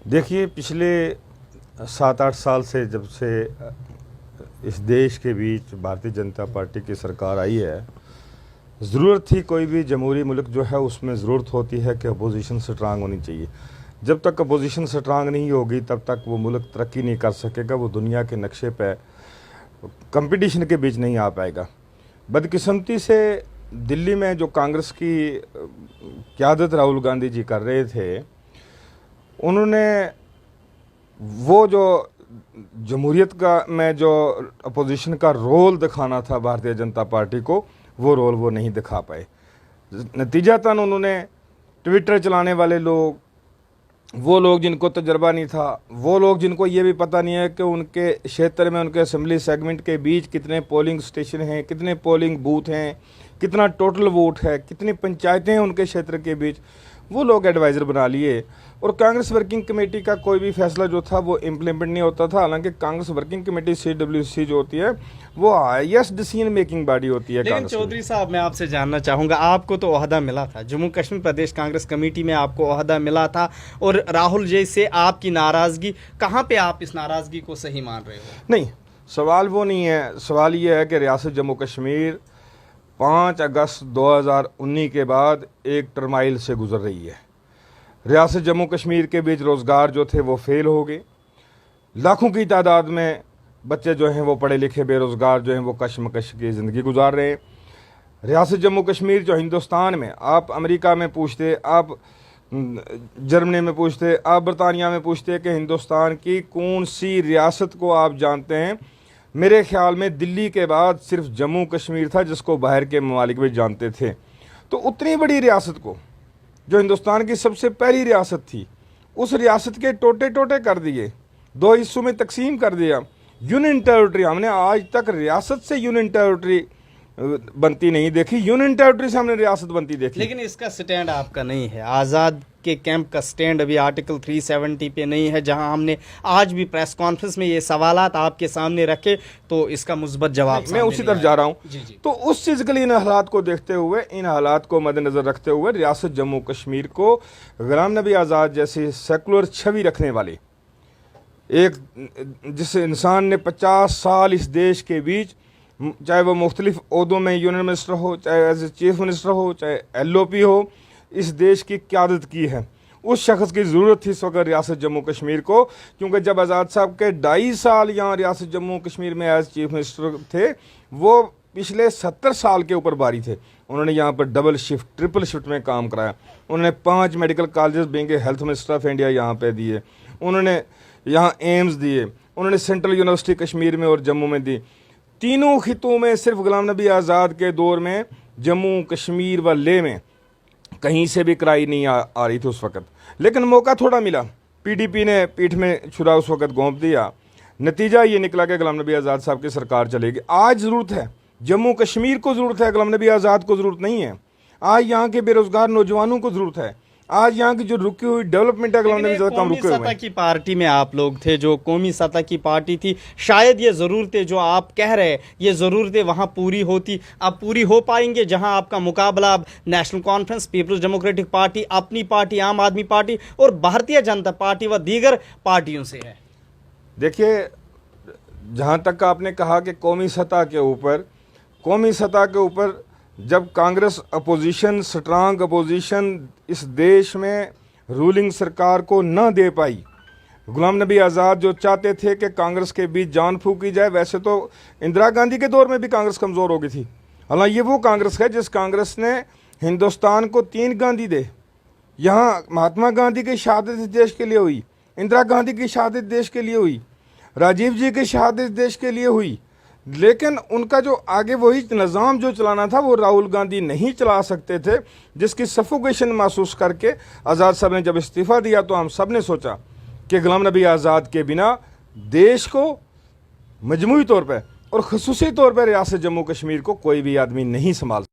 देखिए, पिछले 7-8 साल से जब से इस देश के बीच भारतीय जनता पार्टी की सरकार आई है, ज़रूरत थी कोई भी जमहूरी मुल्क जो है उसमें ज़रूरत होती है कि अपोजिशन स्ट्रांग होनी चाहिए। जब तक अपोजिशन स्ट्रांग नहीं होगी तब तक वो मुल्क तरक्की नहीं कर सकेगा, वो दुनिया के नक्शे पे कंपटीशन के बीच नहीं आ पाएगा। बदकिस्मती से दिल्ली में जो कांग्रेस की क़यादत राहुल गांधी जी कर रहे थे, उन्होंने वो जो जमहूरियत का में जो अपोजिशन का रोल दिखाना था भारतीय जनता पार्टी को, वो रोल वो नहीं दिखा पाए। नतीजतन उन्होंने ट्विटर चलाने वाले लोग, वो लोग जिनको तजर्बा नहीं था, वो लोग जिनको ये भी पता नहीं है कि उनके क्षेत्र में उनके असेंबली सेगमेंट के बीच कितने पोलिंग स्टेशन हैं, कितने पोलिंग बूथ हैं, कितना टोटल वोट है, कितनी पंचायतें हैं उनके क्षेत्र के बीच, वो लोग एडवाइज़र बना लिए और कांग्रेस वर्किंग कमेटी का कोई भी फैसला जो था वो इम्प्लीमेंट नहीं होता था। हालांकि कांग्रेस वर्किंग कमेटी CWC जो होती है वो हाईएस्ट डिसीजन मेकिंग बॉडी होती है। लेकिन चौधरी साहब, मैं आपसे जानना चाहूँगा, आपको तो ओहदा मिला था, जम्मू कश्मीर प्रदेश कांग्रेस कमेटी में आपको ओहदा मिला था, और राहुल जी से आपकी नाराज़गी, कहाँ पे आप इस नाराज़गी को सही मान रहे हो? नहीं, सवाल वो नहीं है। सवाल ये है कि रियासत जम्मू कश्मीर 5 अगस्त 2019 के बाद एक टर्माइल से गुजर रही है। रियासत जम्मू कश्मीर के बीच रोज़गार जो थे वो फेल हो गए। लाखों की तादाद में बच्चे जो हैं वो पढ़े लिखे बेरोज़गार जो हैं वो कशमकश की ज़िंदगी गुजार रहे हैं। रियासत जम्मू कश्मीर जो हिंदुस्तान में, आप अमेरिका में पूछते, आप जर्मनी में पूछते, आप बरतानिया में पूछते कि हिंदुस्तान की कौन सी रियासत को आप जानते हैं, मेरे ख्याल में दिल्ली के बाद सिर्फ जम्मू कश्मीर था जिसको बाहर के ममालिक भी जानते थे। तो उतनी बड़ी रियासत को, जो हिंदुस्तान की सबसे पहली रियासत थी, उस रियासत के टोटे टोटे कर दिए, 2 हिस्सों में तकसीम कर दिया। यूनियन टेरिटरी, हमने आज तक रियासत से यूनियन टेरिटरी बनती नहीं देखी, यूनियन टेरिटरी से हमने रियासत बनती देखी। लेकिन इसका स्टैंड आपका नहीं है, आज़ाद के कैंप का स्टैंड अभी आर्टिकल 370 पे नहीं है, जहां हमने आज भी प्रेस कॉन्फ्रेंस में ये सवालात आपके सामने रखे तो इसका मुस्बत जवाब मैं उसी तरफ जा रहा हूं। तो उस चीज़ के लिए इन हालात को देखते हुए, इन हालात को मद्देनजर रखते हुए रियासत जम्मू कश्मीर को गुलाम नबी आज़ाद जैसी सेकुलर छवि रखने वाले एक, जिस इंसान ने 50 साल इस देश के बीच, चाहे वो मुख्तलिफ ओहदों में यूनियन मिनिस्टर हो, चाहे एज ए चीफ मिनिस्टर हो, चाहे LOP हो, इस देश की क़यादत की है, उस शख्स की ज़रूरत थी इस वक्त रियासत जम्मू कश्मीर को। क्योंकि जब आज़ाद साहब के 2.5 साल यहाँ रियासत जम्मू कश्मीर में एज चीफ मिनिस्टर थे, वो पिछले 70 साल के ऊपर बारी थे। उन्होंने यहाँ पर डबल शिफ्ट, ट्रिपल शिफ्ट में काम कराया। उन्होंने 5 मेडिकल कॉलेज बेंग हेल्थ मिनिस्टर ऑफ इंडिया यहाँ पे दिए, उन्होंने यहाँ एम्स दिए, उन्होंने सेंट्रल यूनिवर्सिटी कश्मीर में और जम्मू में दी। तीनों खितों में सिर्फ गुलाम नबी आज़ाद के दौर में जम्मू कश्मीर व लेह में कहीं से भी कराई नहीं आ रही थी उस वक़्त। लेकिन मौका थोड़ा मिला, PDP ने पीठ में छुरा उस वक़्त घोंप दिया। नतीजा ये निकला कि गुलाम नबी आज़ाद साहब की सरकार चलेगी। आज ज़रूरत है जम्मू कश्मीर को, ज़रूरत है, गुलाम नबी आज़ाद को ज़रूरत नहीं है। आज यहाँ के बेरोज़गार नौजवानों को ज़रूरत है। आज यहाँ की जो रुकी हुई डेवलपमेंट है, गुलाम नबी आज़ाद काम रुके हुए। सतह की पार्टी में आप लोग थे, जो कौमी सतह की पार्टी थी, शायद ये ज़रूरतें जो आप कह रहे हैं, ये ज़रूरतें वहाँ पूरी होती, अब पूरी हो पाएंगे, जहाँ आपका मुकाबला अब National Conference, People's Democratic Party, Apni Party Aam Aadmi party और भारतीय जनता पार्टी व दीगर पार्टियों से है। देखिए, जहाँ तक आपने कहा कि कौमी सतह के ऊपर जब कांग्रेस अपोजिशन, स्ट्रांग अपोजिशन इस देश में रूलिंग सरकार को न दे पाई, गुलाम नबी आज़ाद जो चाहते थे कि कांग्रेस के बीच जान फूकी जाए, वैसे तो इंदिरा गांधी के दौर में भी कांग्रेस कमज़ोर हो गई थी। हालांकि ये वो कांग्रेस है जिस कांग्रेस ने हिंदुस्तान को 3 गांधी दे। यहाँ महात्मा गांधी की शहादत देश के लिए हुई, इंदिरा गांधी की शहादत देश के लिए हुई, राजीव जी की शहादत देश के लिए हुई, लेकिन उनका जो आगे वही निज़ाम जो चलाना था वो राहुल गांधी नहीं चला सकते थे, जिसकी सफोकेशन महसूस करके आज़ाद साहब ने जब इस्तीफ़ा दिया तो हम सब ने सोचा कि गुलाम नबी आज़ाद के बिना देश को मजमूई तौर पर और ख़ुसूसी तौर पर रियासत जम्मू कश्मीर को कोई भी आदमी नहीं संभाल